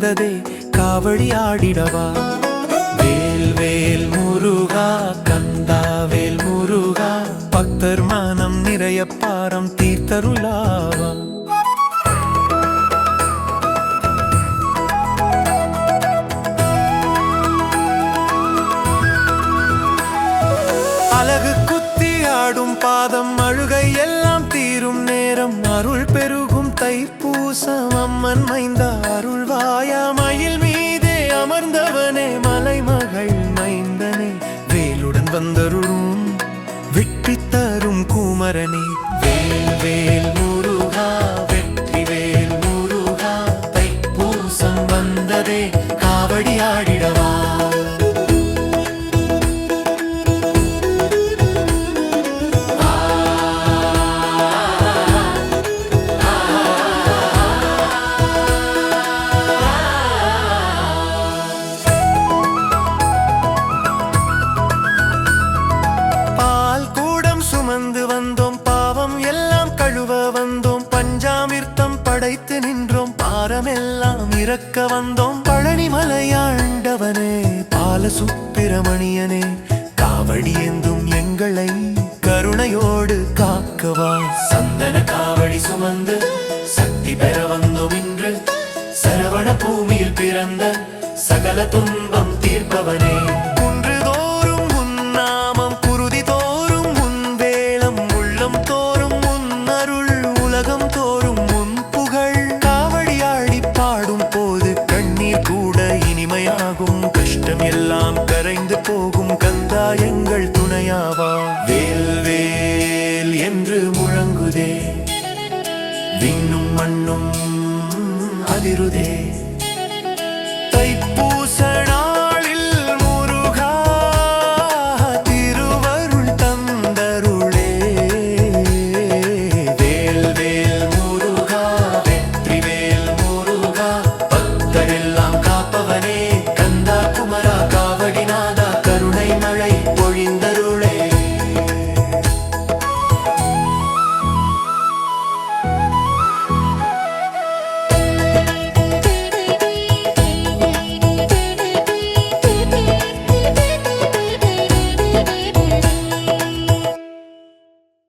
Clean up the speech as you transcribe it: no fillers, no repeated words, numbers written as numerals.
வந்ததே காவடி ஆடிடவா. வேல் வேல் முருகா கந்தா வேல் முருகா, பக்தர் மனம் நிறைய பாரம் தீர்த்தருளாவா. அழகு குத்தி ஆடும் பாதம், அழுகை எல்லாம் தீரும் நேரம், அருள் பெருகும் தைப்பூசம், அம்மன் மைந்தா அருள்வாயா. மயில் மீதே அமர்ந்தவனே மலைமகள் மைந்தனே, வேலுடன் வந்தருளும் வெற்றி தரும் குமரனே. வேல் வேல் முருகா வெற்றி வேல் முருகா, தைப்பூசம் வந்ததே காவடி ஆடிடவா. சுமந்து வந்தோம், பாவம் எல்லாம் கழுவ வந்தோம், பஞ்சாமிர்த்தம் படைத்து நின்றோம், பாரமெல்லாம் இறக்க வந்தோம். பழனி மலையாண்டவனே பாலசுப்பிரமணியனே, காவடி ஏந்தும் எங்களை கருணையோடு காக்கவா. சந்தன காவடி சுமந்து சக்தி பெற வந்தோம் இன்று, சரவண பூமியில் பிறந்த சகல துன்பம் தீர்ப்பவனே. கஷ்டம் எல்லாம் கரைந்து போகும் கந்தா எங்கள் துணையாவா. வேல் வேல் என்று முழங்குதே, விண்ணும் மண்ணும் அதிருதே.